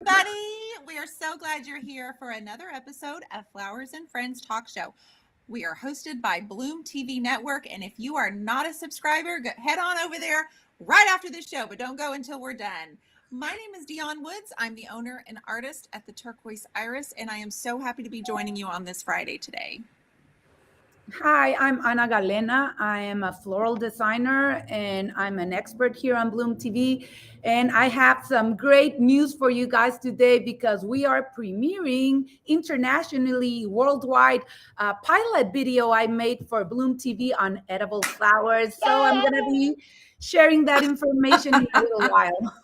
Everybody, we are so glad you're here for another episode of Flowers and Friends Talk Show. We are hosted by Bloom TV Network, and if you are not a subscriber, head on over there right after the show, but don't go until we're done. My name is Dionne Woods. I'm the owner and artist at the Turquoise Iris, and I am so happy to be joining you on this Friday today. Hi, I'm Ana Galena. I am a floral designer and I'm an expert here on Bloom TV. And I have some great news for you guys today because we are premiering internationally, worldwide, a pilot video I made for Bloom TV on edible flowers. So I'm going to be sharing that information in a little while.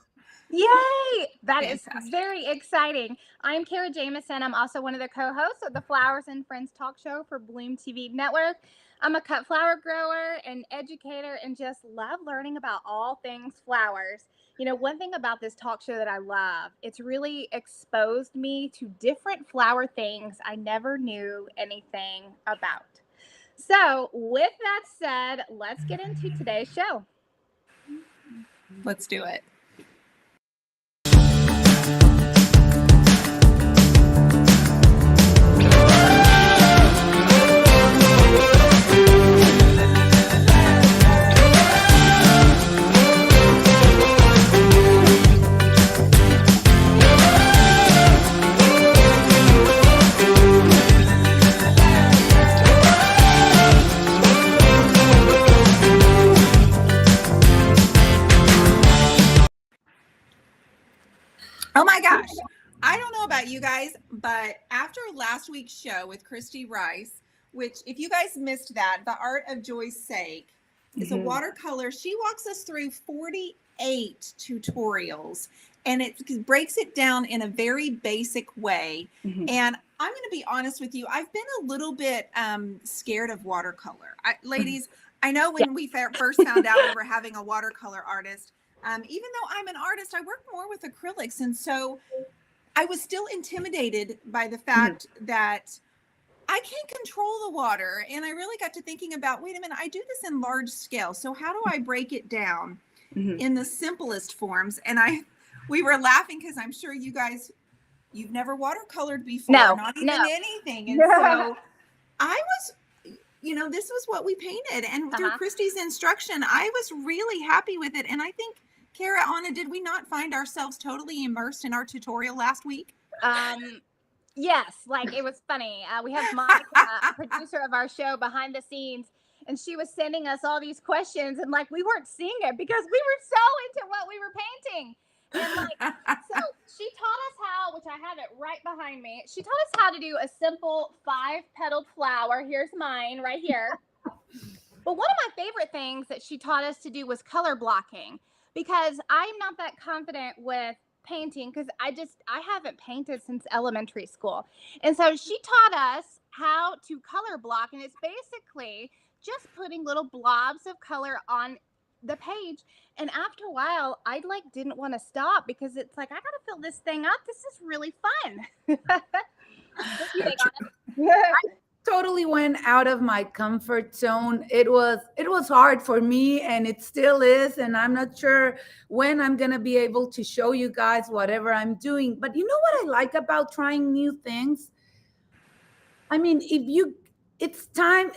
Yay! That is very exciting. I'm Kara Jameson. I'm also one of the co-hosts of the Flowers and Friends Talk Show for Bloom TV Network. I'm a cut flower grower and educator and just love learning about all things flowers. You know, one thing about this talk show that I love, it's really exposed me to different flower things I never knew anything about. So with that said, let's get into today's show. Let's do it. Oh my gosh. I don't know about you guys, but after last week's show with Christy Rice, which if you guys missed that, The Art of Joy's Sake is a watercolor. She walks us through 48 tutorials and it breaks it down in a very basic way. And I'm going to be honest with you. I've been a little bit scared of watercolor. Ladies, I know when we first found out we were having a watercolor artist, even though I'm an artist, I work more with acrylics. And so I was still intimidated by the fact that I can't control the water. And I really got to thinking about, wait a minute, I do this in large scale. So how do I break it down in the simplest forms? And we were laughing because I'm sure you guys, you've never watercolored before, not even anything. And so I was, this was what we painted. And through Christy's instruction, I was really happy with it. And I think, Kara, Anna, did we not find ourselves totally immersed in our tutorial last week? Yes, like it was funny. We have Monica, producer of our show, behind the scenes, and she was sending us all these questions, and like we weren't seeing it because we were so into what we were painting. And like, so she taught us how, which I have it right behind me. She taught us how to do a simple 5-petaled flower. Here's mine right here. But one of my favorite things that she taught us to do was color blocking, because I'm not that confident with painting because I haven't painted since elementary school. And so she taught us how to color block, and it's basically just putting little blobs of color on the page. And after a while, I didn't want to stop because it's like, I gotta fill this thing up. This is really fun. Totally went out of my comfort zone. It was hard for me, and it still is, and I'm not sure when I'm going to be able to show you guys whatever I'm doing. But you know what I like about trying new things? I mean, it's time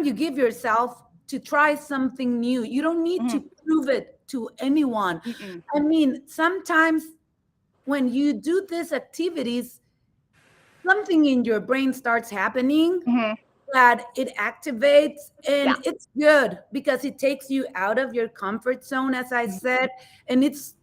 you give yourself to try something new. You don't need to prove it to anyone. I mean, sometimes when you do these activities, something in your brain starts happening that it activates, and it's good because it takes you out of your comfort zone, as I said, and it's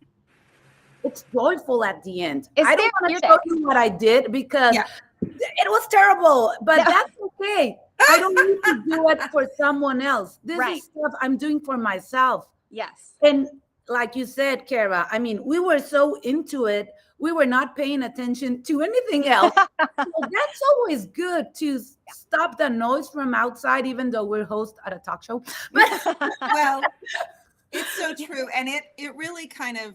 joyful at the end. I don't want to show you what I did because it was terrible, but that's okay. I don't need to do it for someone else. This is stuff I'm doing for myself. Yes. And like you said, Kara, I mean, we were so into it, we were not paying attention to anything else. So that's always good to stop the noise from outside, even though we're hosts at a talk show. Well, it's so true. And it really kind of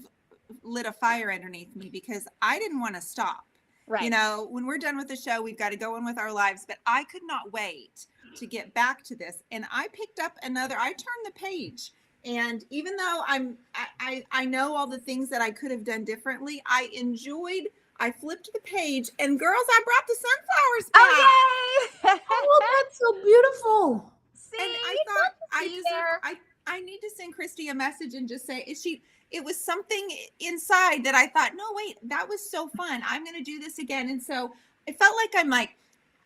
lit a fire underneath me because I didn't want to stop. Right. You know, when we're done with the show, we've got to go on with our lives, but I could not wait to get back to this. And I picked up I turned the page And even though I know all the things that I could have done differently, I flipped the page, and girls, I brought the sunflowers back. Oh, yay! Oh, that's so beautiful. See, And I it's thought good to see there. I need to send Christy a message and just say, it was something inside that I thought, no, wait, that was so fun. I'm going to do this again. And so it felt like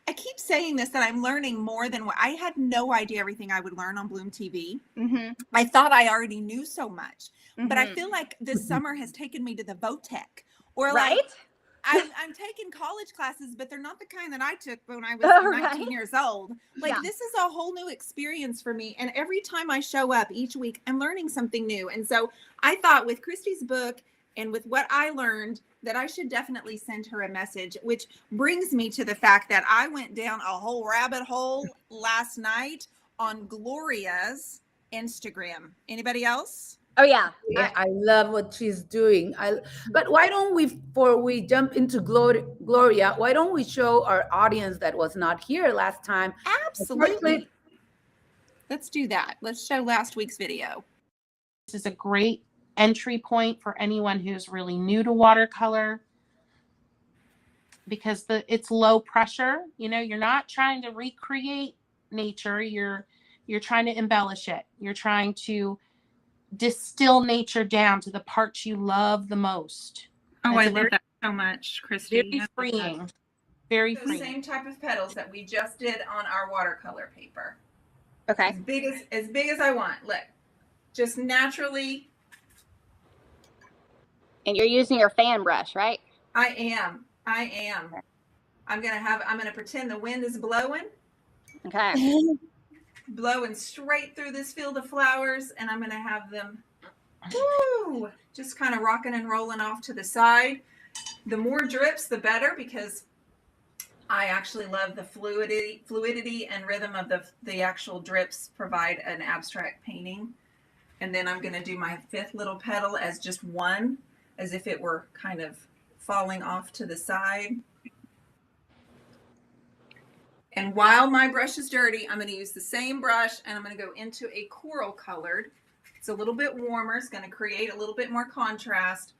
I keep saying this, that I'm learning more than what I had no idea everything I would learn on Bloom TV. Mm-hmm. I thought I already knew so much, but I Mhm. feel like this summer has taken me to the VOTEC, or Right? like I'm taking college classes, but they're not the kind that I took when I was Oh, 19 right. years old. Like, Yeah. this is a whole new experience for me. And every time I show up each week, I'm learning something new. And so I thought, with Christy's book and with what I learned, that I should definitely send her a message, which brings me to the fact that I went down a whole rabbit hole last night on Gloria's Instagram. Anybody else? Oh, yeah. Yeah, I love what she's doing. But why don't we, before we jump into Gloria, why don't we show our audience that was not here last time? Absolutely. Let's do that. Let's show last week's video. This is a great entry point for anyone who's really new to watercolor, because it's low pressure. You know, you're not trying to recreate nature. You're trying to embellish it. You're trying to distill nature down to the parts you love the most. Oh, I love that so much, Christy. Very freeing. Very The freeing. same type of petals that we just did on our watercolor paper. Okay. As big as I want. Look, just naturally. And you're using your fan brush, right? I am. I'm gonna pretend the wind is blowing. Okay. Blowing straight through this field of flowers, and I'm gonna have them just kind of rocking and rolling off to the side. The more drips, the better, because I actually love the fluidity and rhythm of the actual drips provide an abstract painting. And then I'm going to do my fifth little petal as just one, as if it were kind of falling off to the side. And while my brush is dirty, I'm going to use the same brush, and I'm going to go into a coral colored. It's a little bit warmer. It's going to create a little bit more contrast.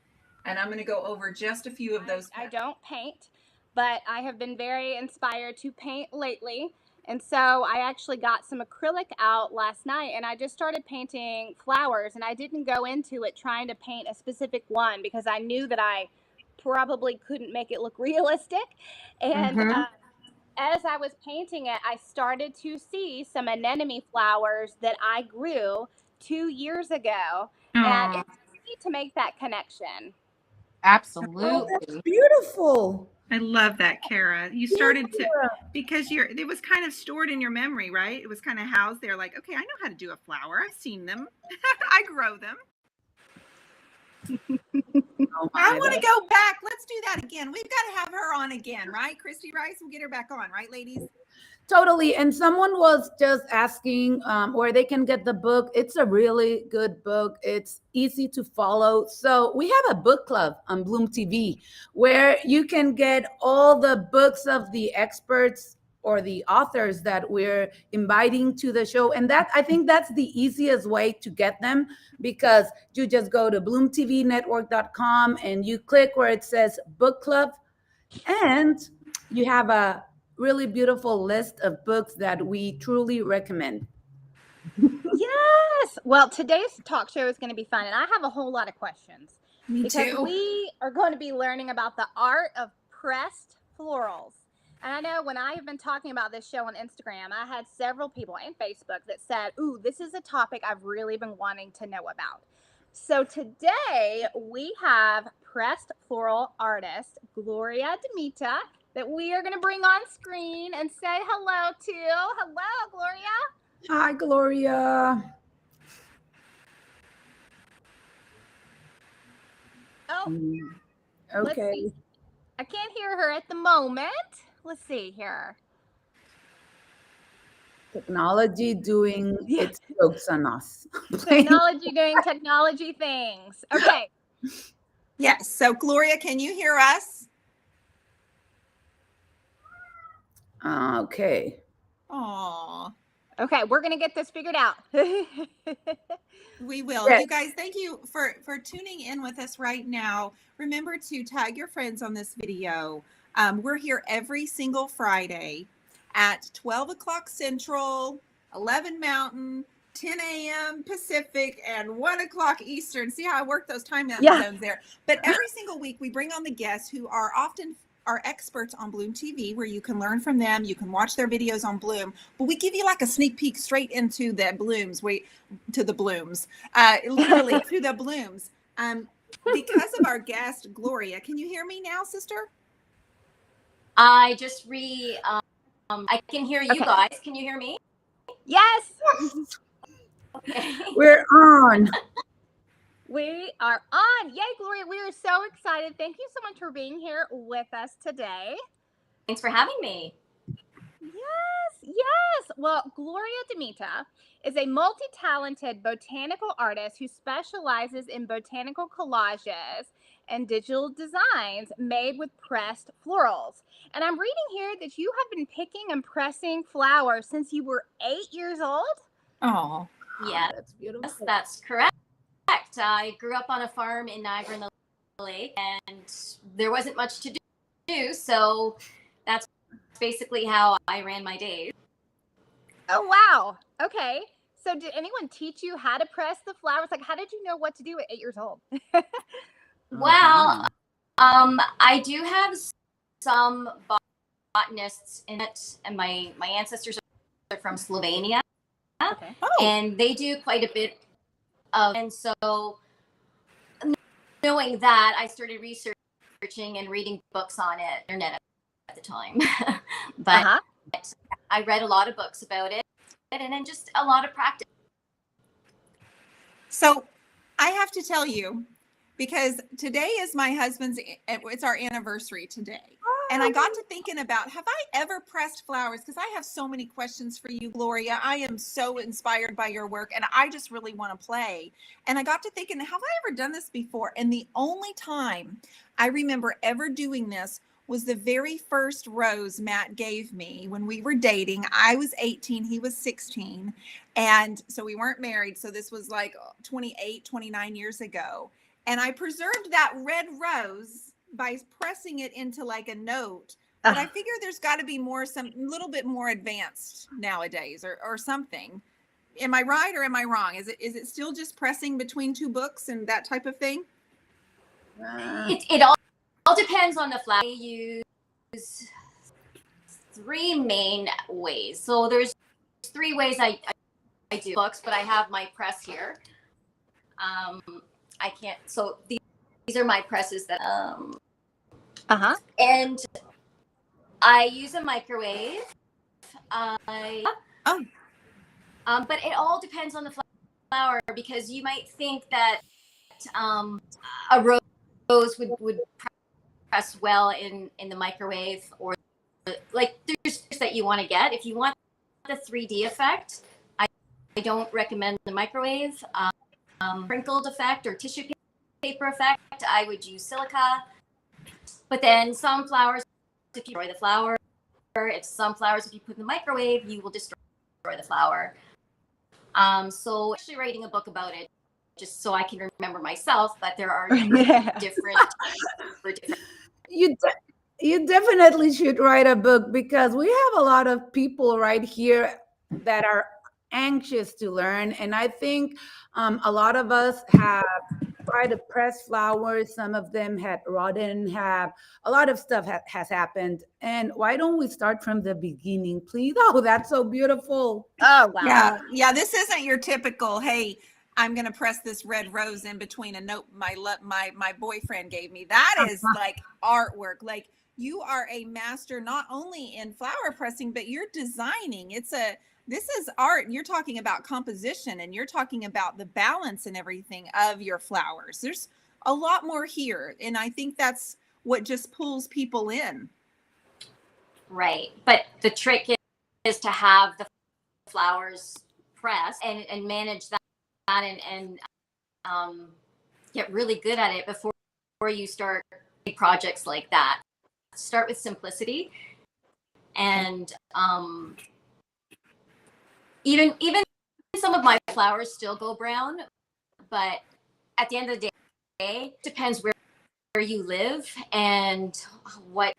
And I'm going to go over just a few of those. I don't paint, but I have been very inspired to paint lately. And so I actually got some acrylic out last night, and I just started painting flowers, and I didn't go into it trying to paint a specific one because I knew that I probably couldn't make it look realistic. And as I was painting it, I started to see some anemone flowers that I grew 2 years ago. And it's easy to make that connection. Absolutely. Oh, that's beautiful. I love that, Kara. You started to, because it was kind of stored in your memory, right? It was kind of housed there, like, okay, I know how to do a flower. I've seen them. I grow them. Oh, I want to go back. Let's do that again. We've got to have her on again, right? Christy Rice, we'll get her back on, right, ladies? Totally. And someone was just asking where they can get the book. It's a really good book. It's easy to follow. So we have a book club on Bloom TV where you can get all the books of the experts or the authors that we're inviting to the show. And I think that's the easiest way to get them, because you just go to bloomtvnetwork.com and you click where it says book club, and you have a really beautiful list of books that we truly recommend. Yes. Well, today's talk show is going to be fun, and I have a whole lot of questions. Me because too. we are going to be learning about the art of pressed florals. And I know when I have been talking about this show on Instagram, I had several people and Facebook that said, ooh, this is a topic I've really been wanting to know about. So today we have pressed floral artist Gloria DeMita that we are going to bring on screen and say hello to. Hello, Gloria. Hi, Gloria. Oh, okay. I can't hear her at the moment. Let's see here. Technology doing its jokes on us. Technology doing technology things. Okay. Yes. So, Gloria, can you hear us? Okay. Aw. Okay, we're gonna get this figured out. We will. Yes. You guys, thank you for tuning in with us right now. Remember to tag your friends on this video. We're here every single Friday at 12 o'clock Central, 11 Mountain, 10 a.m. Pacific, and 1 o'clock Eastern. See how I work those time zones there? But every single week we bring on the guests who are often are experts on Bloom TV, where you can learn from them. You can watch their videos on Bloom, but we give you like a sneak peek straight into the blooms. Literally to the blooms. Because of our guest, Gloria. Can you hear me now, sister? I just I can hear you Okay. guys. Can you hear me? Yes, Okay. We're on. we are on. Yay, Gloria! We are so excited. Thank you so much for being here with us today. Thanks for having me. Yes. Well, Gloria DeMita is a multi-talented botanical artist who specializes in botanical collages and digital designs made with pressed florals. And I'm reading here that you have been picking and pressing flowers since you were 8 years old. Oh, Yes, That's beautiful. that's correct. I grew up on a farm in Niagara-on-the-Lake, and there wasn't much to do, so that's basically how I ran my days. Oh, wow. Okay. So did anyone teach you how to press the flowers? Like, how did you know what to do at 8 years old? Well, I do have some botanists in it, and my ancestors are from Slovenia, Okay. and they do quite a bit of, and so knowing that, I started researching and reading books on it, internet at the time. But I read a lot of books about it, and then just a lot of practice. so I have to tell you, because today is my husband's, it's our anniversary today. And I got to thinking about, have I ever pressed flowers? Because I have so many questions for you, Gloria. I am so inspired by your work, and I just really want to play. And I got to thinking, have I ever done this before? And the only time I remember ever doing this was the very first rose Matt gave me when we were dating. I was 18, he was 16. And so we weren't married. So this was like 28, 29 years ago. And I preserved that red rose by pressing it into like a note. But I figure there's got to be some little bit more advanced nowadays or something. Am I right or am I wrong? Is it still just pressing between two books and that type of thing? It all depends on the flower. We use 3 main ways. So there's 3 ways I do books, but I have my press here. I can't. So these are my presses that. And I use a microwave. But it all depends on the flower, because you might think that a rose would press well in the microwave, or like there's that you want to get. If you want the 3D effect, I don't recommend the microwave. Sprinkled effect or tissue paper effect, I would use silica. But then some flowers, if you destroy the flower, some flowers, if you put in the microwave, you will destroy the flower. So actually writing a book about it, just so I can remember myself, but there are different. You definitely should write a book, because we have a lot of people right here that are anxious to learn. And I think a lot of us have tried to press flowers. Some of them had rotten, have a lot of stuff has happened. And why don't we start from the beginning, please? Oh, that's so beautiful. Oh, wow. Yeah. This isn't your typical, hey, I'm going to press this red rose in between a note my boyfriend gave me. That is like artwork. Like, you are a master not only in flower pressing, but you're designing. This is art. You're talking about composition, and you're talking about the balance and everything of your flowers. There's a lot more here. And I think that's what just pulls people in. Right. But the trick is to have the flowers pressed and manage that and get really good at it before you start projects like that. Start with simplicity, and Even some of my flowers still go brown, but at the end of the day, it depends where you live and what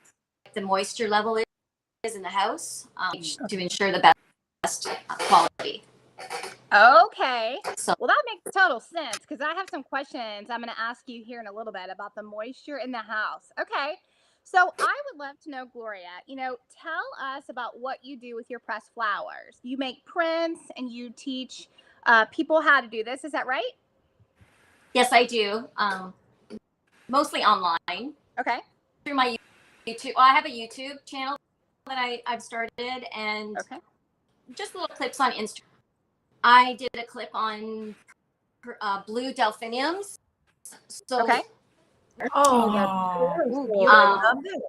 the moisture level is in the house, to ensure the best quality. Okay. So Well, that makes total sense because I have some questions I'm going to ask you here in a little bit about the moisture in the house. Okay. So I would love to know, Gloria, tell us about what you do with your pressed flowers. You make prints and you teach people how to do this. Is that right? yes, I do. Mostly online Okay. through my YouTube. Well, I have a YouTube channel that I've started, and Okay. just little clips on Instagram. I did a clip on blue delphiniums. So Okay. Oh, that's Aw. beautiful. Ooh, I beautiful. love it.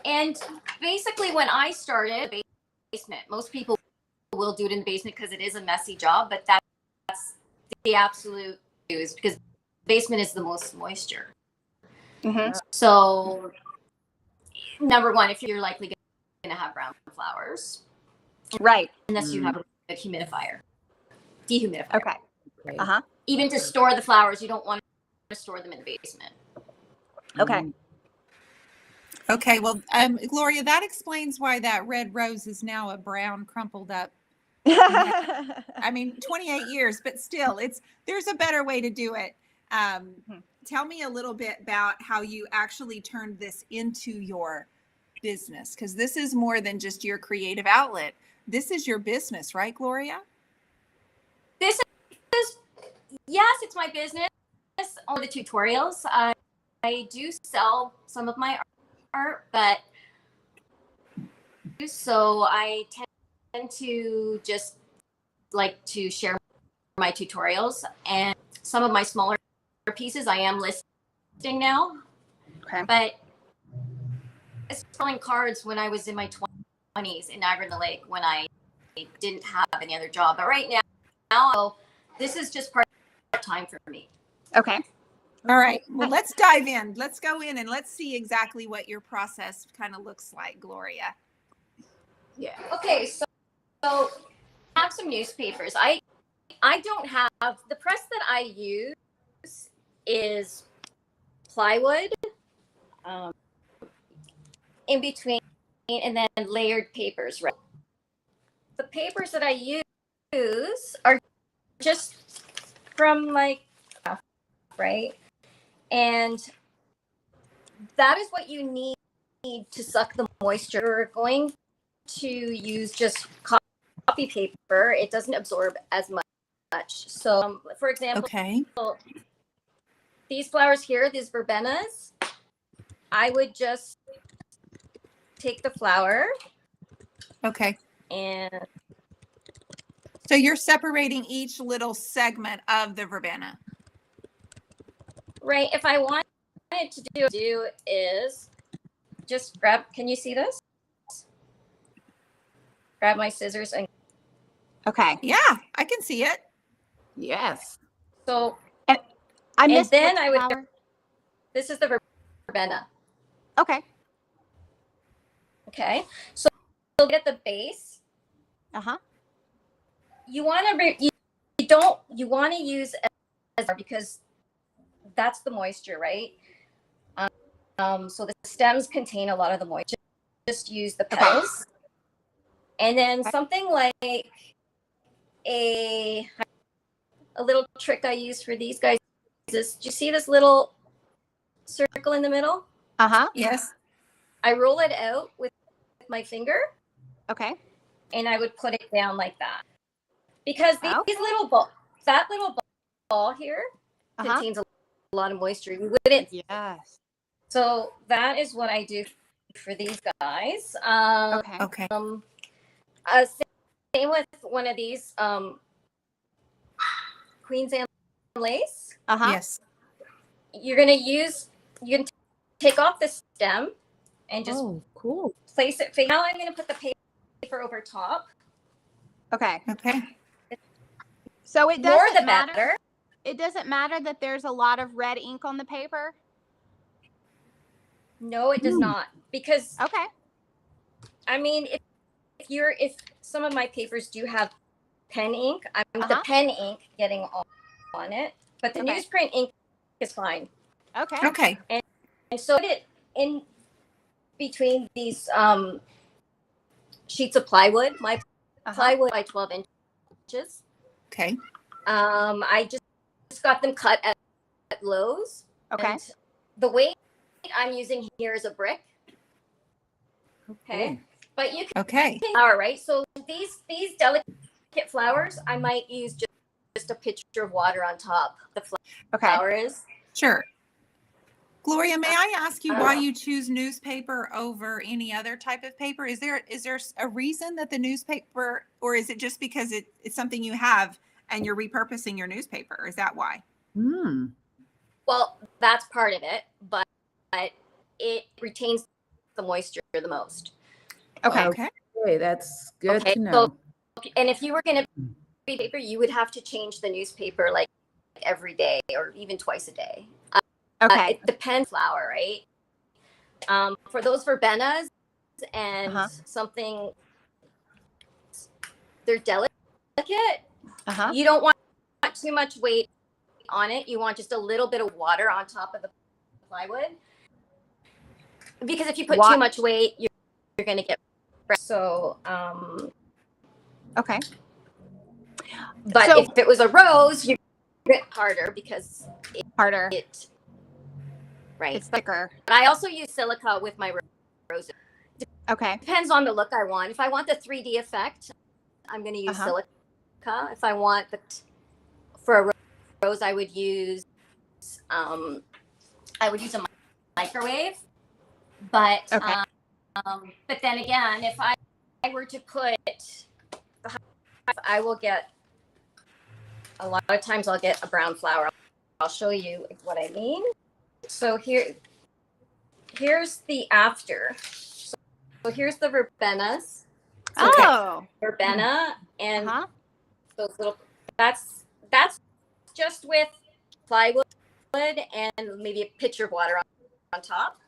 and basically when I started basement, most people will do it in the basement because it is a messy job, but that's the absolute news because basement is the most moisture. Mm-hmm. So number one, if you're likely going to have brown flowers, Right. unless you have a humidifier, dehumidifier. Okay. Uh-huh. Even to store the flowers, you don't want to store them in the basement. Okay. Okay, well, Gloria, that explains why that red rose is now a brown, crumpled up. I mean, 28 years, but still, there's a better way to do it. Tell me a little bit about how you actually turned this into your business, because this is more than just your creative outlet. This is your business, right, Gloria? This is, yes, it's my business. All the tutorials. I do sell some of my art, but so I tend to just like to share my tutorials, and some of my smaller pieces I am listing now. Okay. But I was selling cards when I was in my 20s in Niagara-on-the-Lake when I didn't have any other job. But right now this is just part-time for me. Okay. All right. Well, let's dive in. Let's go in and let's see exactly what your process kind of looks like, Gloria. Yeah. Okay, so I have some newspapers. I don't have, the press that I use is plywood, in between, and then layered papers, right? The papers that I use are just from like, right? And that is what you need to suck the moisture. We're going to use just copy paper. It doesn't absorb as much. So, for example, Okay. these flowers here, these verbenas, I would just take the flower Okay. and So you're separating each little segment of the verbena. right, if I wanted to do is just grab, can you see this? Grab my scissors and Okay. Yeah, I can see it. Yes. so, I and missed then which I would, flower. this is the verbena. Okay. Okay, so get the base. Uh-huh. You want to you want to use as because that's the moisture, right? So the stems contain a lot of the moisture. Just use the petals, and then something like a little trick I use for these guys is, do you see this little circle in the middle? Uh-huh. Yes. I roll it out with my finger, Okay. and I would put it down like that, because these Okay. that little ball here contains a lot of moisture. You wouldn't. Yes. So that is what I do for these guys. Okay. Same with one of these Queen's Anne lace. Uh-huh. Yes. You can take off the stem and just cool. place it. Now I'm going to put the paper over top. Okay. Okay. So it More doesn't the matter. better. It doesn't matter that there's a lot of red ink on the paper. No, it does not, because Okay. I mean, if some of my papers do have pen ink. I'm the pen ink getting on it, but the newsprint ink is fine. Okay. Okay. And so put it in between these sheets of plywood. My plywood by 12 inches. Okay. I just got them cut at Lowe's. Okay. And the weight I'm using here is a brick. Okay. But you can flower, right? So these delicate flowers, I might use just a pitcher of water on top. The flowers. Sure. Gloria, may I ask you why you choose newspaper over any other type of paper? Is there a reason that the newspaper, or is it just because it's something you have and you're repurposing your newspaper? Is that why? Well, that's part of it, but it retains the moisture the most. Okay, that's good to know. So, and if you were going to be paper, you would have to change the newspaper like every day or even twice a day. It depends flower, right? For those verbenas and something, they're delicate. You don't want too much weight on it. You want just a little bit of water on top of the plywood, because if you put too much weight, you're going to get so. But if it was a rose, you're a bit harder because it's thicker. But I also use silica with my roses. Depends on the look I want. If I want the 3D effect, I'm going to use silica. If I want for a rose, I would use a microwave. But then again, if I were to put, I will get a lot of times. I'll get a brown flower. I'll show you what I mean. So here's the after. So here's the verbenas. Verbena and those little. That's just with plywood and maybe a pitcher of water on top.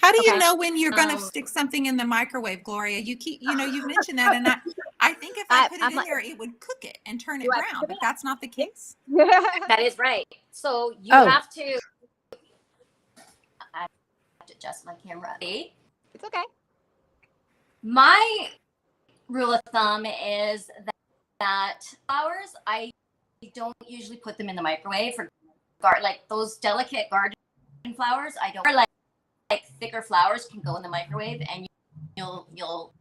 How do you know when you're going to stick something in the microwave, Gloria? You keep, you've mentioned that, and I think if I put it in there, it would cook it and turn it brown, but that's not the case. That is right. So you have to. I have to adjust my camera. It's okay. My rule of thumb is that flowers, I don't usually put them in the microwave for like those delicate garden flowers. I don't like thicker flowers can go in the microwave and you'll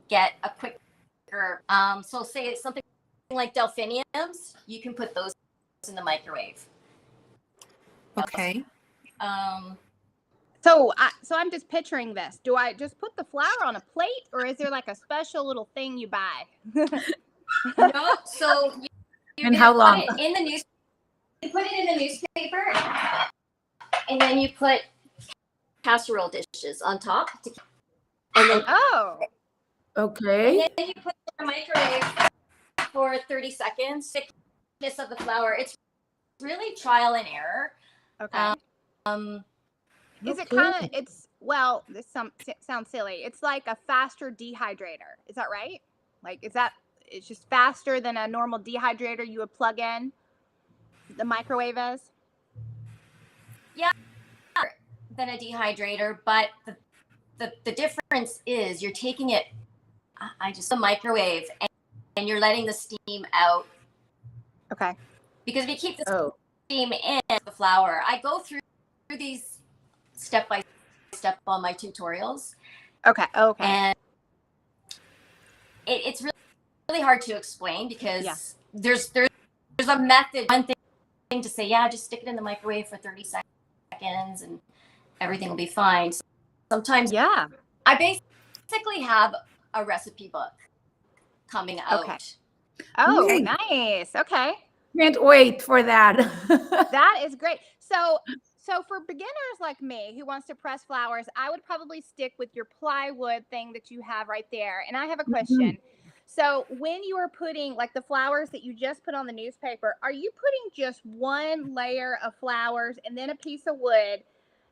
get a quicker. So say it's something like delphiniums, you can put those in the microwave. Okay. So I'm just picturing this. Do I just put the flower on a plate, or is there like a special little thing you buy? No. So and how long? Put it in the news. You put it in the newspaper, and then you put casserole dishes on top. And then okay. And then you put it in the microwave for 30 seconds. Thickness of the flower. It's really trial and error. Is it kind of, this sounds silly. It's like a faster dehydrator. Is that right? Like, it's just faster than a normal dehydrator you would plug in? The microwave is? Yeah, than a dehydrator, but the difference is you're taking it, the microwave, and you're letting the steam out. Okay. Because if you keep the steam in the flower, I go through these step by step on my tutorials. Okay. And it's really hard to explain because there's a method. One thing to say, just stick it in the microwave for 30 seconds and everything will be fine. So sometimes, I basically have a recipe book coming out. Okay. Nice. Okay. Can't wait for that. That is great. So for beginners like me who wants to press flowers, I would probably stick with your plywood thing that you have right there. And I have a question. So when you are putting like the flowers that you just put on the newspaper, are you putting just one layer of flowers and then a piece of wood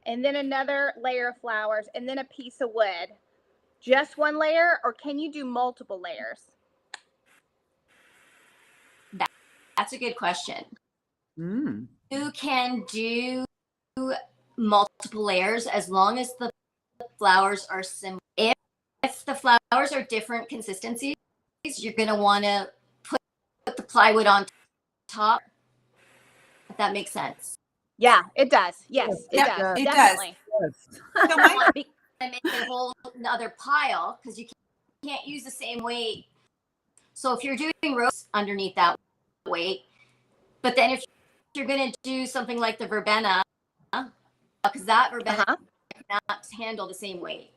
and then another layer of flowers and then a piece of wood? just one layer, or can you do multiple layers? That's a good question. Mm. You can do multiple layers as long as the flowers are similar. If the flowers are different consistencies, you're going to want to put the plywood on top. If that makes sense. Yeah, it does. Yes, it Yep, does. it Definitely. does. Yes. So You my want to make a whole another pile because you can't use the same weight. So if you're doing roses underneath that weight, but then if you're going to do something like the verbena, because that verbena cannot handle the same weight.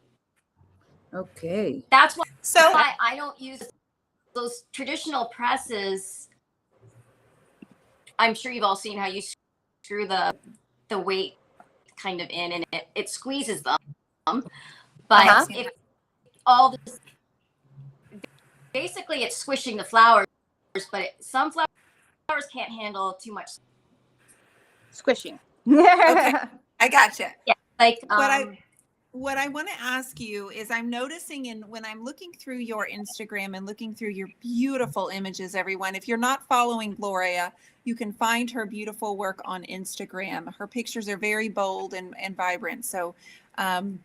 Okay. That's why so I don't use those traditional presses. I'm sure you've all seen how you screw the weight kind of in, and it squeezes them. But if all this, basically it's squishing the flowers, but some flowers can't handle too much Squishing. okay, I gotcha. Yeah, like What I want to ask you is I'm noticing when I'm looking through your Instagram and looking through your beautiful images, everyone, if you're not following Gloria, you can find her beautiful work on Instagram. Her pictures are very bold and vibrant. So I'm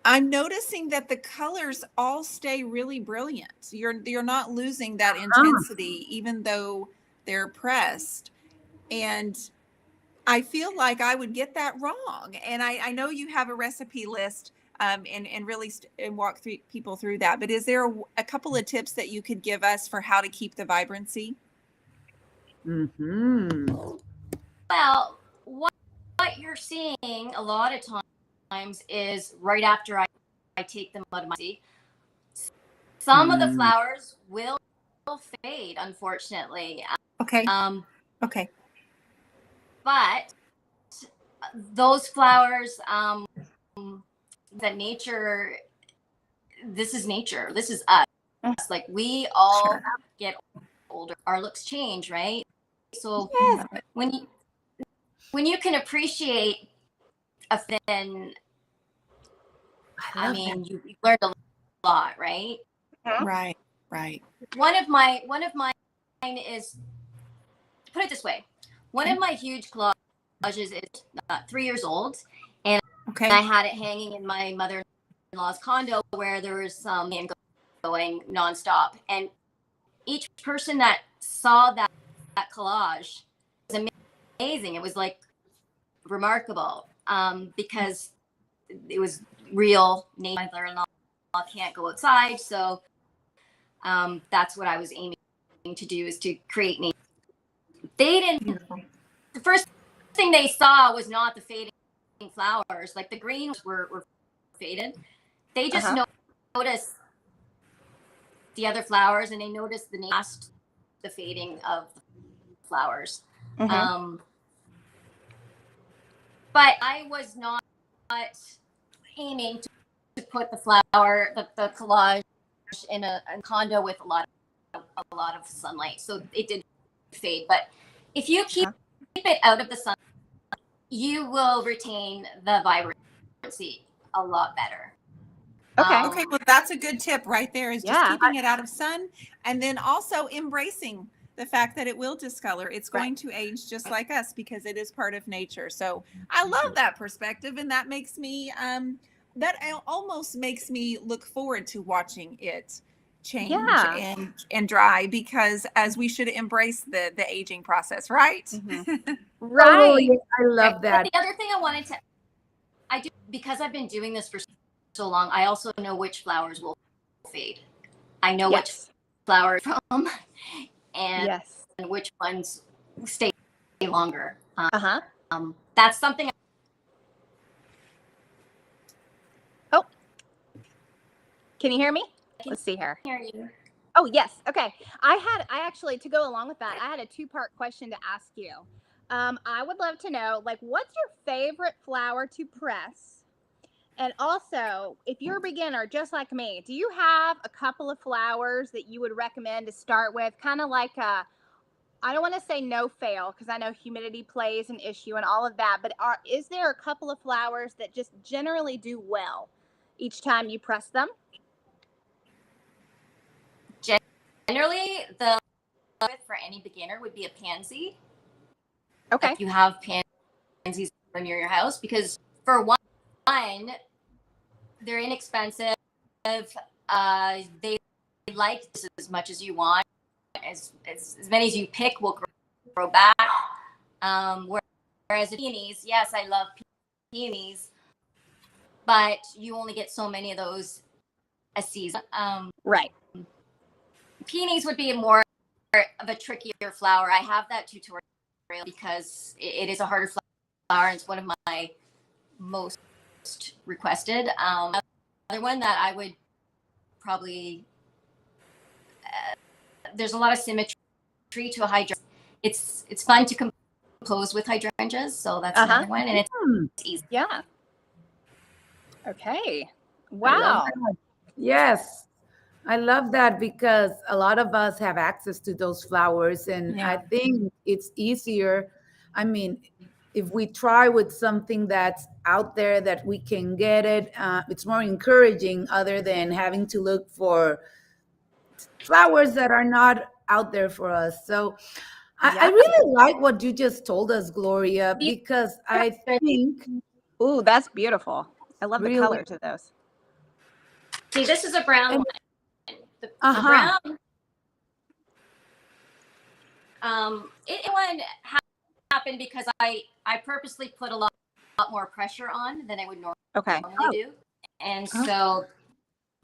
noticing that the colors all stay really brilliant. You're not losing that intensity, even though they're pressed. And I feel like I would get that wrong. And I know you have a recipe list and really and walk people through that. But is there a couple of tips that you could give us for how to keep the vibrancy? Mm-hmm. well, what you're seeing a lot of times is right after I take them out of my seed. Some of the flowers will fade, unfortunately. Okay. Okay. But those flowers that nature, this is nature, this is us, like we all get older, our looks change, right? So when you can appreciate a thin, I mean you learned a lot, right? Right. One of mine is, put it this way, one of my huge collages is 3 years old, and I had it hanging in my mother-in-law's condo where there was some going nonstop, and each person that saw that collage was amazing. It was like remarkable because it was real. My mother-in-law can't go outside, so that's what I was aiming to do, is to create nature. They didn't. The first thing they saw was not the fading flowers. Like the greens were faded. They just noticed the other flowers, and they noticed the fading of the flowers. But I was not aiming to put the collage in a condo with a lot of sunlight, so it did fade. But if you keep it out of the sun, you will retain the vibrancy a lot better. Okay, well, that's a good tip right there, is just keeping it out of sun, and then also embracing the fact that it will discolor. It's going to age just like us because it is part of nature. So I love that perspective, and that makes me that almost makes me look forward to watching it change and dry, because as we should embrace the aging process, right? Right. I love that. But the other thing I do, because I've been doing this for so long, I also know which flowers will fade. I know which flowers from and which ones stay longer. That's something. Oh, can you hear me? Let's see here. Hear you. Oh, yes. Okay. I actually, to go along with that, I had a 2-part question to ask you. I would love to know, like, what's your favorite flower to press? And also, if you're a beginner, just like me, do you have a couple of flowers that you would recommend to start with? Kind of like I don't want to say no fail, because I know humidity plays an issue and all of that, but is there a couple of flowers that just generally do well each time you press them? Generally, the for any beginner would be a pansy. Okay. If you have pansies near your house, because for one, they're inexpensive. They like this as much as you want. As many as you pick will grow back. Whereas the peonies, yes, I love peonies, but you only get so many of those a season. Right. Peonies would be more of a trickier flower. I have that tutorial because it is a harder flower, and it's one of my most requested. Another one that I would probably there's a lot of symmetry to a hydrangea. It's fun to compose with hydrangeas, so that's another one, and it's easy. Yeah. Okay. I Wow. love that. Yes. I love that because a lot of us have access to those flowers, and I think it's easier. I mean, if we try with something that's out there that we can get it, it's more encouraging other than having to look for flowers that are not out there for us. So I really like what you just told us, Gloria, because I think Ooh, that's beautiful. I love the Really? colors of those. See, this is a brown And- one. The Uh-huh. brown. It one happened because I purposely put a lot more pressure on than I would Okay. normally do, and so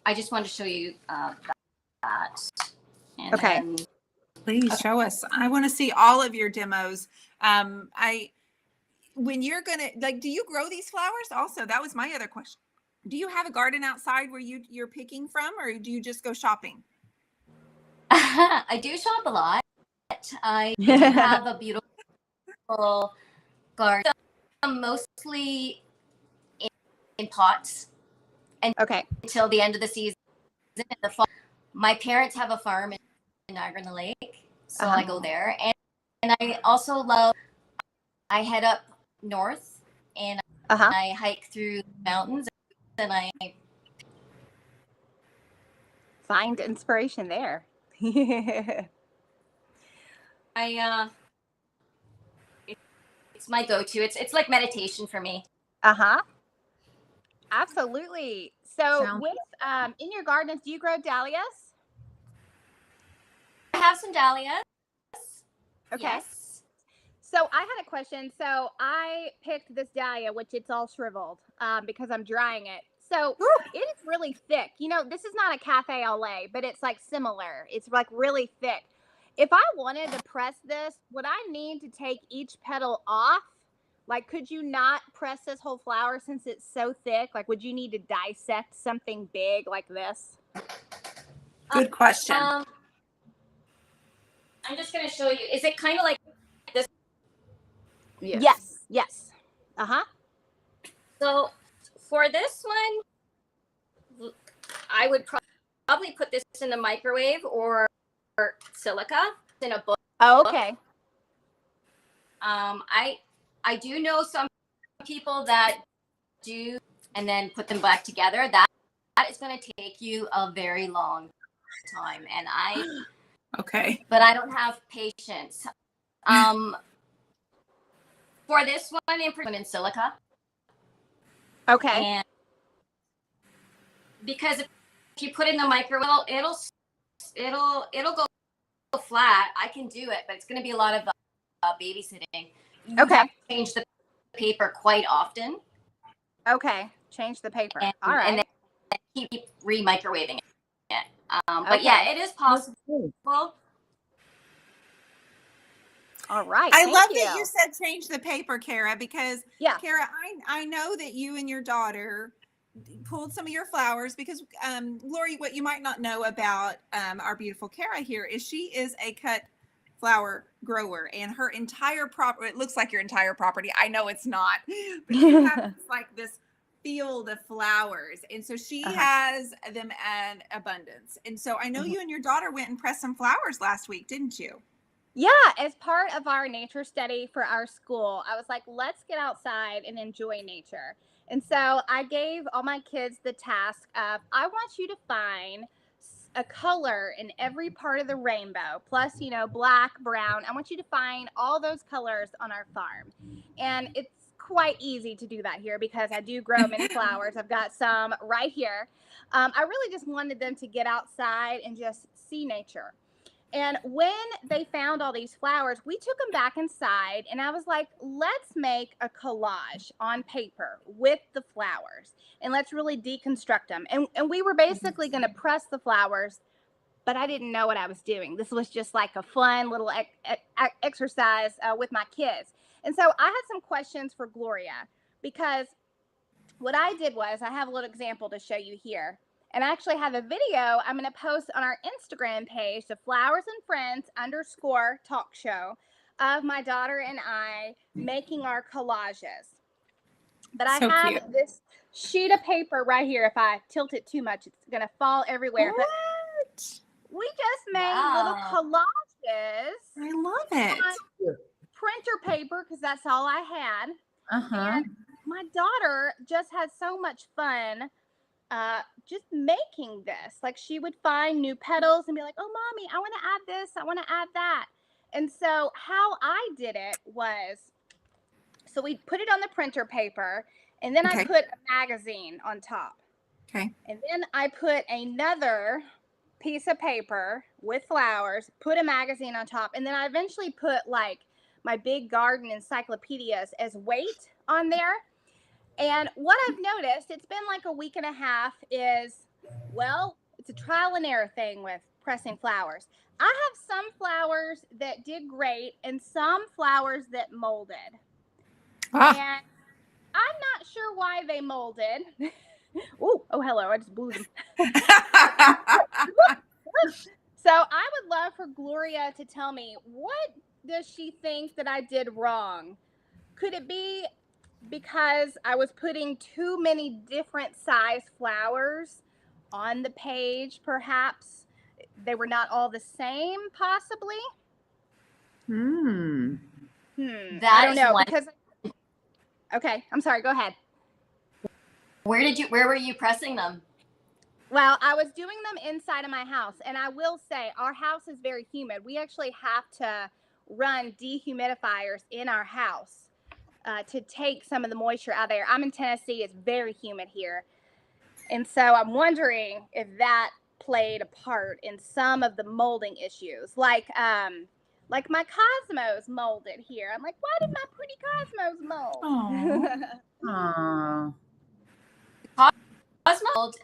I just wanted to show you that. And Okay. then, Please show us. I want to see all of your demos. When you're gonna do you grow these flowers? Also, that was my other question. Do you have a garden outside where you're picking from, or do you just go shopping? I do shop a lot. I do have a beautiful garden, mostly in pots, Okay. until the end of the season. In the fall, my parents have a farm in Niagara-on-the-Lake, so I go there, and I also love. I head up north and I hike through the mountains, and I Find inspiration there. it's my go-to. It's like meditation for me. Absolutely. So Sounds- with in your gardens, do you grow dahlias? I have some dahlias. Okay. Yes. So I had a question. So I picked this dahlia, which it's all shriveled because I'm drying it. So it is really thick. You know, this is not a cafe au lait, but it's like similar. It's like really thick. If I wanted to press this, would I need to take each petal off? Like, could you not press this whole flower since it's so thick? Like, would you need to dissect something big like this? Good question. I'm just going to show you. Is it kind of like this? Yes. So for this one, I would probably put this in the microwave or silica in a book. Oh, okay. I do know some people that do and then put them back together. That is going to take you a very long time, and but I don't have patience. For this one, in silica. Okay. And because if you put it in the microwave, it'll go flat. I can do it, but it's going to be a lot of babysitting. You have to change the paper quite often. Okay. Change the paper. And, All right. And then keep re-microwaving it. But yeah, it is possible. All right. I love that you said change the paper, Kara, because Kara, I know that you and your daughter pulled some of your flowers because Lori, what you might not know about our beautiful Kara here is she is a cut flower grower, and her entire property, it looks like your entire property. I know it's not, but you have like this field of flowers, and so she has them in abundance. And so I know you and your daughter went and pressed some flowers last week, didn't you? Yeah, as part of our nature study for our school, I was like, let's get outside and enjoy nature. And so I gave all my kids the task of, I want you to find a color in every part of the rainbow, plus, black, brown. I want you to find all those colors on our farm. And it's quite easy to do that here because I do grow many flowers. I've got some right here. I really just wanted them to get outside and just see nature. And when they found all these flowers, we took them back inside and I was like, let's make a collage on paper with the flowers and let's really deconstruct them. And we were basically going to press the flowers, but I didn't know what I was doing. This was just like a fun little exercise with my kids. And so I had some questions for Gloria because what I did was I have a little example to show you here. And I actually have a video I'm going to post on our Instagram page, the Flowers and Friends _ talk show, of my daughter and I making our collages. But I have this sheet of paper right here. If I tilt it too much, it's going to fall everywhere. What? But we just made little collages. I love it. On printer paper, because that's all I had. And my daughter just had so much fun just making this. Like, she would find new petals and be like, oh, mommy, I want to add this, I want to add that. And so how I did it was, so we put it on the printer paper, and then I put a magazine on top. And then I put another piece of paper with flowers, put a magazine on top, and then I eventually put like my big garden encyclopedias as weight on there. And what I've noticed, it's been like a week and a half, is, well, it's a trial and error thing with pressing flowers. I have some flowers that did great and some flowers that molded. And I'm not sure why they molded. Oh, hello, I just blew them. So I would love for Gloria to tell me, what does she think that I did wrong? Could it be because I was putting too many different size flowers on the page, perhaps? They were not all the same, possibly? I don't know, because... Okay, I'm sorry, go ahead. Where were you pressing them? Well, I was doing them inside of my house, and I will say our house is very humid. We actually have to run dehumidifiers in our house to take some of the moisture out of there. I'm in Tennessee. It's very humid here. And so I'm wondering if that played a part in some of the molding issues. Like my cosmos molded here. I'm like, why did my pretty cosmos mold? Cosmos,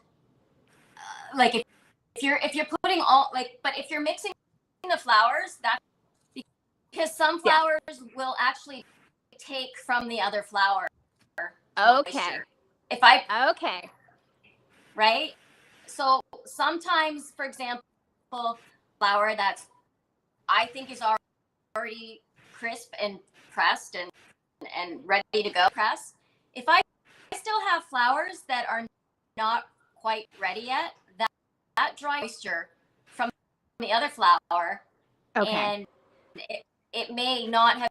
like if you're putting all, like, but if you're mixing the flowers, that's because some flowers will actually take from the other flower. Okay. Right? So sometimes, for example, flower that's, I think, is already crisp and pressed and ready to go press. If I still have flowers that are not quite ready yet, that dry moisture from the other flower, and it may not have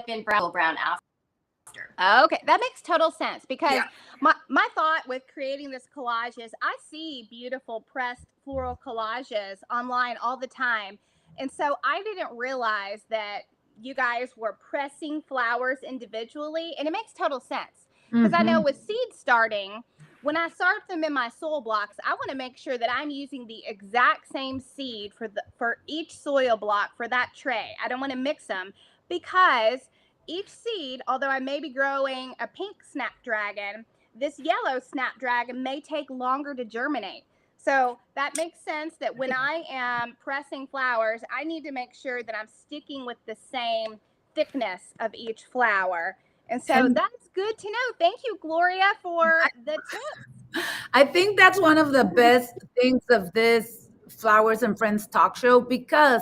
been brown after. Okay, that makes total sense, because my thought with creating this collage is I see beautiful pressed floral collages online all the time. And so I didn't realize that you guys were pressing flowers individually, and it makes total sense. Because I know with seed starting, when I start them in my soil blocks, I want to make sure that I'm using the exact same seed for each soil block for that tray. I don't want to mix them, because each seed, although I may be growing a pink snapdragon, this yellow snapdragon may take longer to germinate. So that makes sense that when I am pressing flowers, I need to make sure that I'm sticking with the same thickness of each flower. And so that's good to know. Thank you, Gloria, for the tips. I think that's one of the best things of this Flowers and Friends talk show, because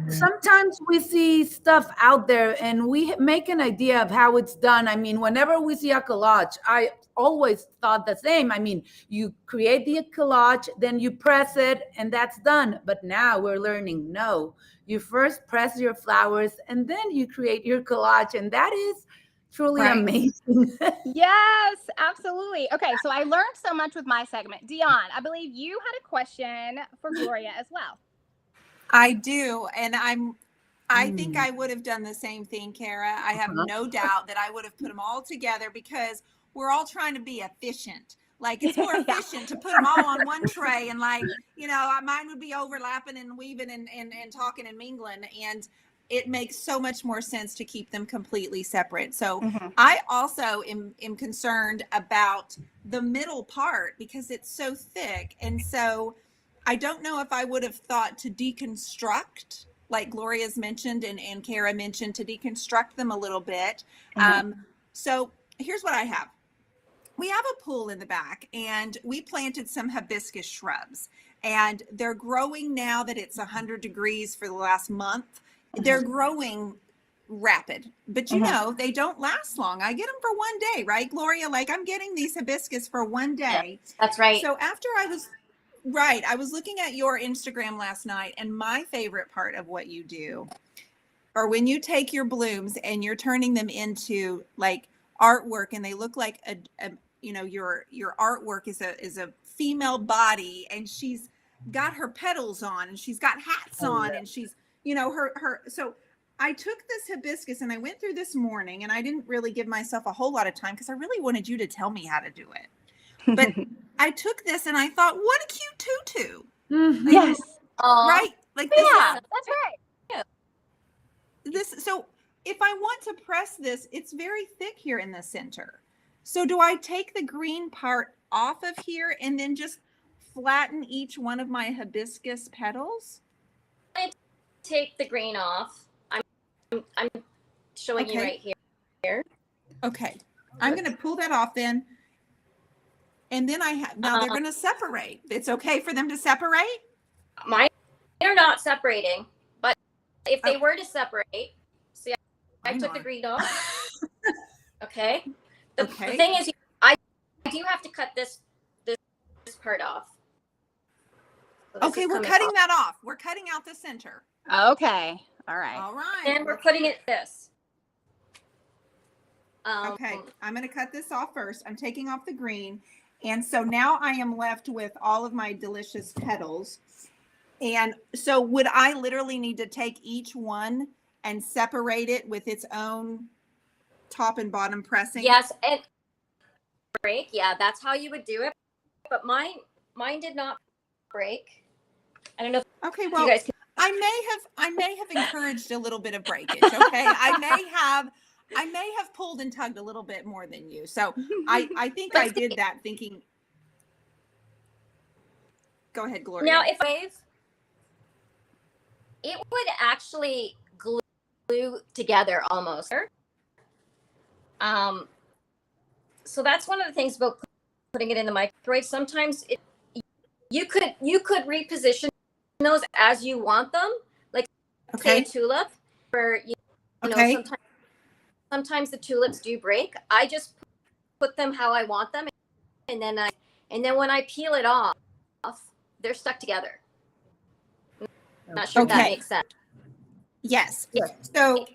sometimes we see stuff out there and we make an idea of how it's done. I mean, whenever we see a collage, I always thought the same. I mean, you create the collage, then you press it, and that's done. But now we're learning, no, you first press your flowers and then you create your collage. And that is truly Right. amazing. Yes, absolutely. Okay, so I learned so much with my segment. Dion, I believe you had a question for Gloria as well. I do. And I think Mm. I would have done the same thing, Kara. I have Uh-huh. no doubt that I would have put them all together because we're all trying to be efficient. Like it's more Yeah. efficient to put them all on one tray and like, mine would be overlapping and weaving and talking and mingling. And it makes so much more sense to keep them completely separate. So Mhm. I also am concerned about the middle part because it's so thick. And so I don't know if I would have thought to deconstruct, like Gloria's mentioned and Kara mentioned, to deconstruct them a little bit. So here's what I have. We have a pool in the back and we planted some hibiscus shrubs and they're growing now that it's 100 degrees for the last month. They're growing rapid, but they don't last long. I get them for one day, right, Gloria? Like I'm getting these hibiscus for one day. Yeah, that's right. So after I was looking at your Instagram last night, and my favorite part of what you do, or when you take your blooms and you're turning them into like artwork, and they look like your artwork is a female body, and she's got her petals on, and she's got hats on, and she's her. So I took this hibiscus and I went through this morning, and I didn't really give myself a whole lot of time because I really wanted you to tell me how to do it. But I took this and I thought, what a cute tutu. Mhm. Yes. Right? Like this Yeah, that's right. so if I want to press this, it's very thick here in the center. So do I take the green part off of here and then just flatten each one of my hibiscus petals? I take the green off. I'm showing you right here. Okay. I'm going to pull that off then. And then now they're going to separate. It's okay for them to separate? Mine are not separating, but if they were to separate, see, I took the green off. Okay. The thing is, I do have to cut this part off. So okay, we're cutting that off. We're cutting out the center. Okay. All right. All right. And we're putting it this. Okay, I'm going to cut this off first. I'm taking off the green. And so now I am left with all of my delicious petals. And so would I literally need to take each one and separate it with its own top and bottom pressing? Yes, and break. Yeah, that's how you would do it. But mine did not break. I don't know. Okay, well, you guys can... I may have encouraged a little bit of breakage. Okay, I may have pulled and tugged a little bit more than you. So I think I did that thinking. Go ahead, Gloria. Now, if it would actually glue together almost. So that's one of the things about putting it in the microwave. Sometimes you could reposition those as you want them, like say a tulip, where you know sometimes the tulips do break. I just put them how I want them, and then when I peel it off, they're stuck together. Not sure if that makes sense. Yes. So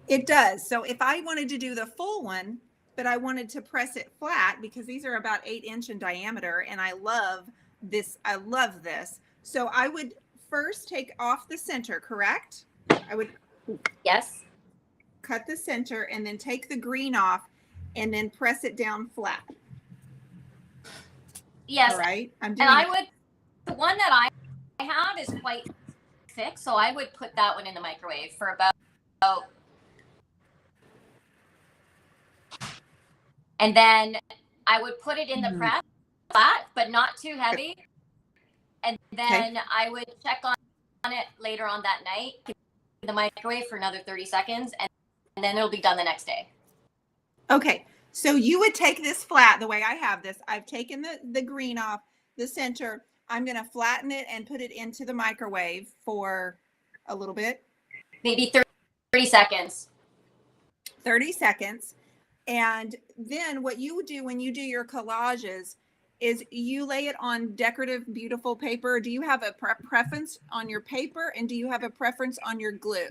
it does. So if I wanted to do the full one, but I wanted to press it flat, because these are about 8 inch in diameter, and I love this. So I would first take off the center, correct? I would cut the center and then take the green off and then press it down flat. Yes. All right. The one that I have is quite thick, so I would put that one in the microwave for about, and then I would put it in the press flat, but not too heavy. And then I would check on it later on that night in the microwave for another 30 seconds, and then it'll be done the next day. Okay. So you would take this flat the way I have this. I've taken the green off the center. I'm going to flatten it and put it into the microwave for a little bit. Maybe 30 seconds. 30 seconds. And then what you would do when you do your collages is you lay it on decorative, beautiful paper. Do you have a preference on your paper, and do you have a preference on your glue?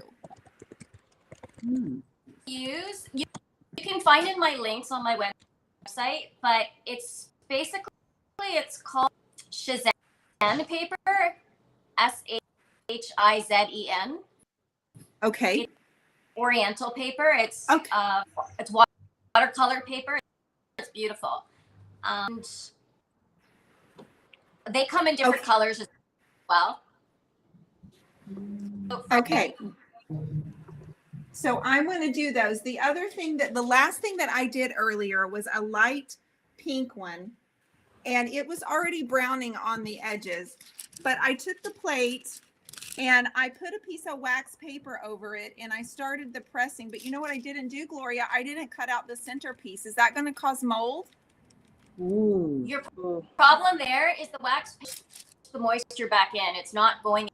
You can find in my links on my website, but it's called Shizen paper, Shizen. Okay. It's Oriental paper. It's Okay. it's watercolor paper. It's beautiful. And they come in different colors as well. Okay. So I'm going to do those. The last thing that I did earlier was a light pink one, and it was already browning on the edges, but I took the plate and I put a piece of wax paper over it and I started the pressing. But you know what I didn't do, Gloria? I didn't cut out the centerpiece. Is that going to cause mold? Ooh. Your problem there is the wax pushes the moisture back in. It's not going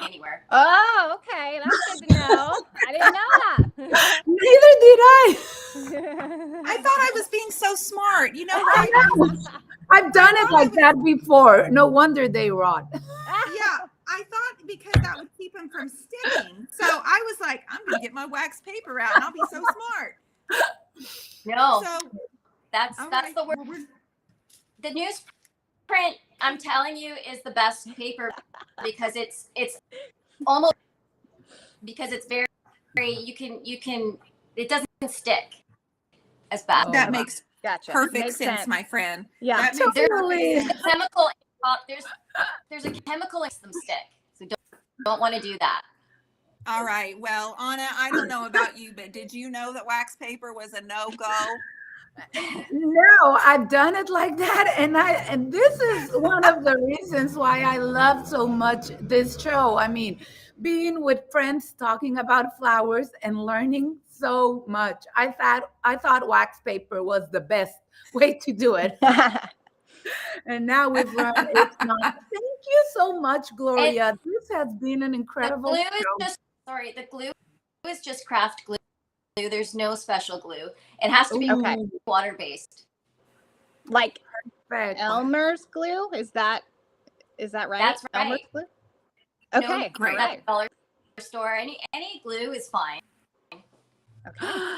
anywhere. Oh, okay. That's good to know. I didn't know that. Neither did I. I thought I was being so smart. You know, I right? know. I've done it like that before. No wonder they rot. Yeah, I thought because that would keep them from sticking. So I was like, I'm going to get my wax paper out and I'll be so smart. No, So that's right. the word. Well, The newsprint, I'm telling you, is the best paper because it's almost because it's very you can it doesn't stick as bad. that makes Gotcha. perfect Makes sense, my friend. Yeah. That makes Totally. perfect sense. Chemical there's a chemical that makes them stick, so don't want to do that. All right. Well, Anna, I don't know about you, but did you know that wax paper was a no-go? No, I've done it like that, and this is one of the reasons why I love so much this show. I mean, being with friends talking about flowers and learning so much. I thought wax paper was the best way to do it, and now we've learned it's not. Thank you so much, Gloria. This has been an incredible The glue is just craft glue. There's no special glue. It has to be Okay. water-based. Like Perfect. Elmer's glue? Is that right? That's right. Elmer's glue? Okay. great. All right. Dollar store, any glue is fine. Okay.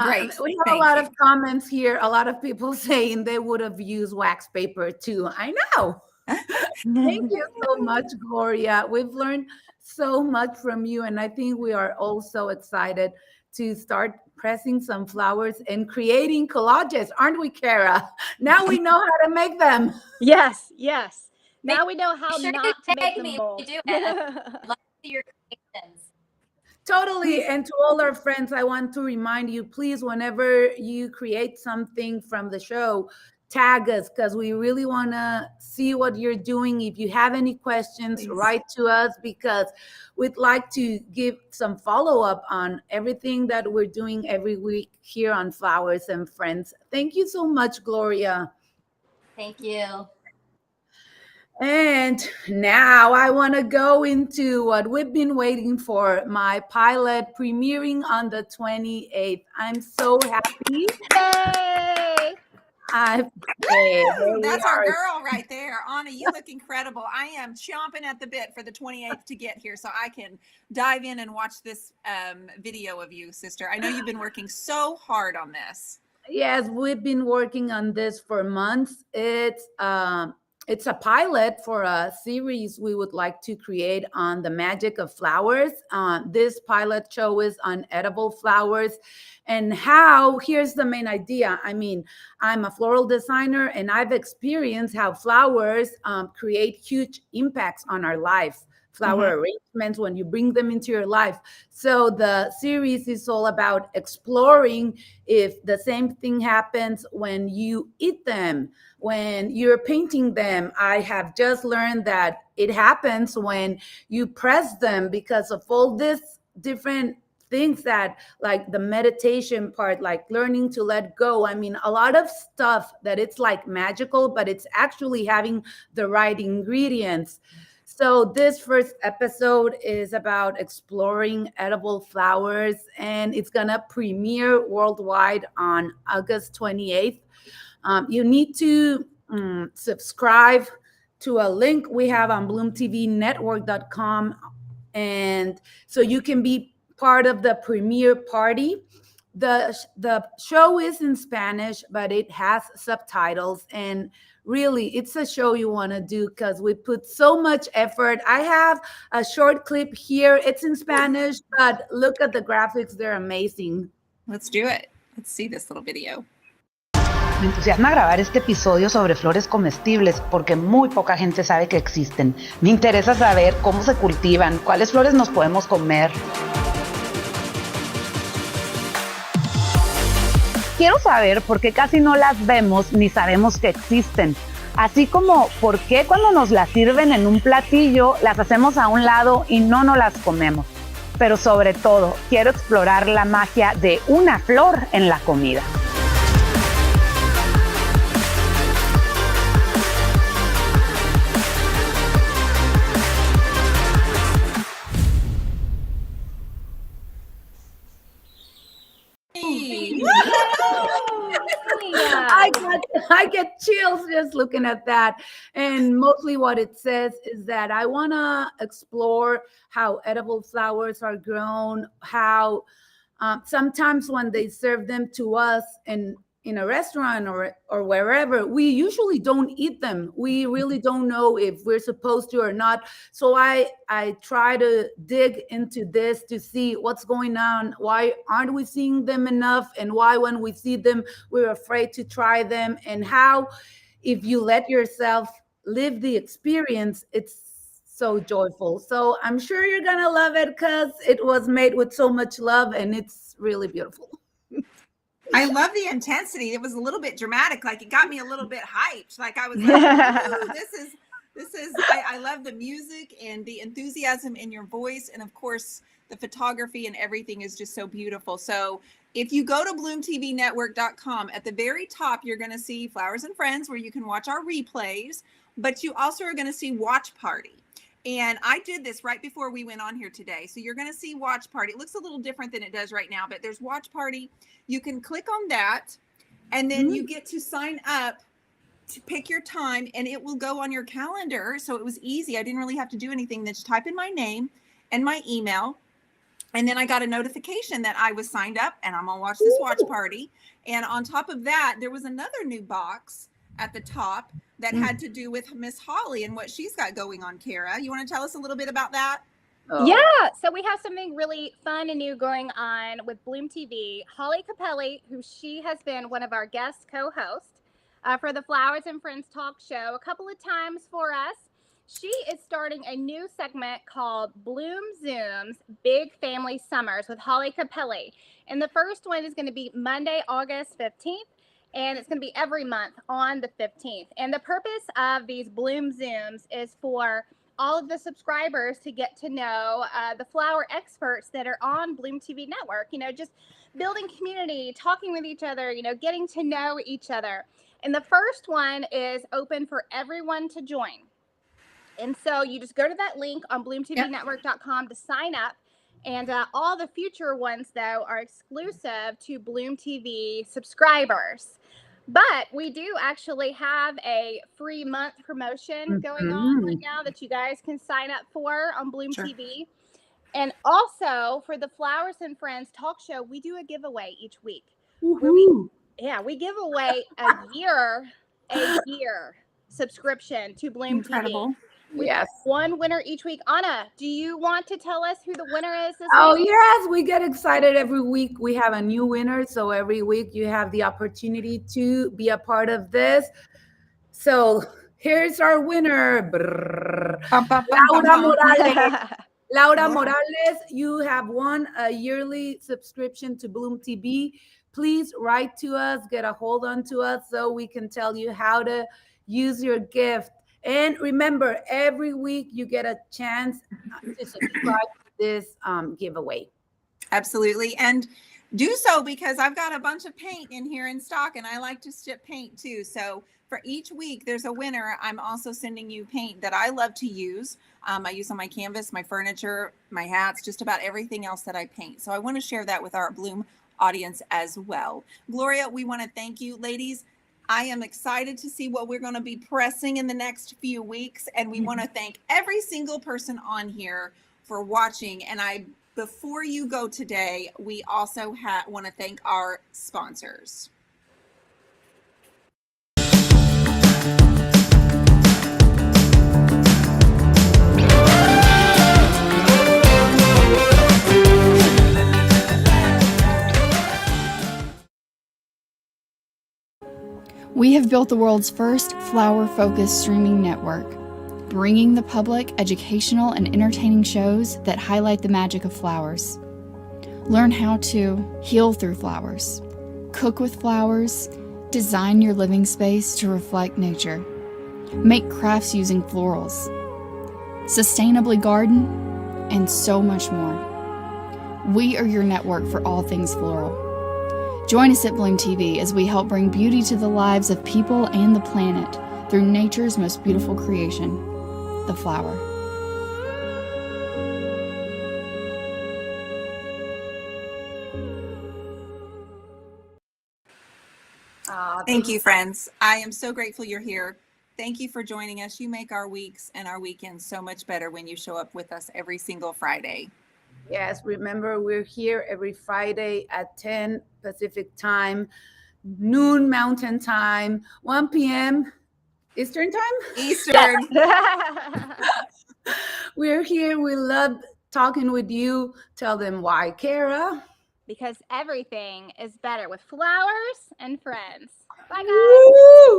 Great. We have Thank a lot you. of comments here. A lot of people saying they would have used wax paper too. I know. Thank you so much, Gloria. We've learned so much from you, and I think we are all so excited to start pressing some flowers and creating collages, aren't we, Kara? Now we know how to make them. Yes. Yes. Now we know how Be sure not you to make tag them me mold. when you do it. I'd love to see your creations. Totally. And to all our friends, I want to remind you, please, whenever you create something from the show, tag us because we really want to see what you're doing. If you have any questions, Please. write to us because we'd like to give some follow-up on everything that we're doing every week here on Flowers and Friends. Thank you so much, Gloria. Thank you. And now I want to go into what we've been waiting for, my pilot premiering on the 28th. I'm so happy. Yay! That's our girl right there. Anna, you look incredible. I am chomping at the bit for the 28th to get here so I can dive in and watch this video of you, sister. I know you've been working so hard on this. Yes, we've been working on this for months. It's a pilot for a series we would like to create on the magic of flowers. This pilot show is on edible flowers and how, here's the main idea. I mean, I'm a floral designer and I've experienced how flowers create huge impacts on our life. Flower arrangements when you bring them into your life. So the series is all about exploring if the same thing happens when you eat them, when you're painting them. I have just learned that it happens when you press them because of all this different things that, like the meditation part, like learning to let go. I mean, a lot of stuff that it's like magical, but it's actually having the right ingredients. So this first episode is about exploring edible flowers, and it's gonna premiere worldwide on August 28th. You need to subscribe to a link we have on bloomtvnetwork.com, and so you can be part of the premiere party. the show is in Spanish, but it has subtitles, and really it's a show you want to do because we put so much effort. I have a short clip here. It's in Spanish, but look at the graphics. They're amazing. Let's do it. Let's see this little video. Me entusiasma grabar este episodio sobre flores comestibles porque muy poca gente sabe que existen. Me interesa saber cómo se cultivan, cuáles flores nos podemos comer. Quiero saber por qué casi no las vemos ni sabemos que existen. Así como por qué cuando nos las sirven en un platillo las hacemos a un lado y no nos las comemos. Pero sobre todo, quiero explorar la magia de una flor en la comida. I get chills just looking at that. And mostly what it says is that I want to explore how edible flowers are grown, how sometimes when they serve them to us in a restaurant or wherever, we usually don't eat them. We really don't know if we're supposed to or not. So I try to dig into this to see what's going on. Why aren't we seeing them enough? And why when we see them, we're afraid to try them? And how, if you let yourself live the experience, it's so joyful. So I'm sure you're gonna love it because it was made with so much love and it's really beautiful. I love the intensity. It was a little bit dramatic. Like it got me a little bit hyped. Like I was like, ooh, this is, I love the music and the enthusiasm in your voice. And of course, the photography and everything is just so beautiful. So if you go to bloomtvnetwork.com, at the very top, you're going to see Flowers and Friends where you can watch our replays, but you also are going to see Watch Party. And I did this right before we went on here today. So you're going to see Watch Party. It looks a little different than it does right now, but there's Watch Party. You can click on that and then you get to sign up to pick your time and it will go on your calendar. So it was easy. I didn't really have to do anything. Just type in my name and my email. And then I got a notification that I was signed up and I'm going to watch this Watch Party. And on top of that, there was another new box at the top that had to do with Miss Holly and what she's got going on. Kara, you want to tell us a little bit about that? Oh. Yeah, so we have something really fun and new going on with Bloom TV. Holly Capelli, who she has been one of our guest co-hosts for the Flowers and Friends talk show a couple of times for us. She is starting a new segment called Bloom Zooms Big Family Summers with Holly Capelli. And the first one is going to be Monday, August 15th. And it's going to be every month on the 15th. And the purpose of these Bloom Zooms is for all of the subscribers to get to know the flower experts that are on Bloom TV Network, you know, just building community, talking with each other, you know, getting to know each other. And the first one is open for everyone to join. And so you just go to that link on bloomtvnetwork.com to sign up. And all the future ones, though, are exclusive to Bloom TV subscribers. But we do actually have a free month promotion going on right now that you guys can sign up for on Bloom TV. And also for the Flowers and Friends talk show, we do a giveaway each week. We give away a year subscription to Bloom TV. We have one winner each week. Anna, do you want to tell us who the winner is this week? Yes, we get excited every week. We have a new winner. So every week you have the opportunity to be a part of this. So here's our winner. Laura Morales. Laura Morales, you have won a yearly subscription to Bloom TV. Please write to us, get a hold on to us so we can tell you how to use your gift. And remember, every week you get a chance to subscribe to this giveaway. Absolutely. And do so because I've got a bunch of paint in here in stock and I like to ship paint too. So for each week, there's a winner. I'm also sending you paint that I love to use. I use on my canvas, my furniture, my hats, just about everything else that I paint. So I want to share that with our Bloom audience as well. Gloria, we want to thank you, ladies. I am excited to see what we're going to be pressing in the next few weeks. And we want to thank every single person on here for watching. And I before you go today, we also want to thank our sponsors. We have built the world's first flower-focused streaming network, bringing the public educational and entertaining shows that highlight the magic of flowers. Learn how to heal through flowers, cook with flowers, design your living space to reflect nature, make crafts using florals, sustainably garden, and so much more. We are your network for all things floral. Join us at Bloom TV as we help bring beauty to the lives of people and the planet through nature's most beautiful creation, the flower. Thank you, friends. I am so grateful you're here. Thank you for joining us. You make our weeks and our weekends so much better when you show up with us every single Friday. Yes, remember, we're here every Friday at 10 Pacific time, noon Mountain time, 1 p.m. Eastern time? Eastern. We're here. We love talking with you. Tell them why, Kara. Because everything is better with flowers and friends. Bye, guys. Woo!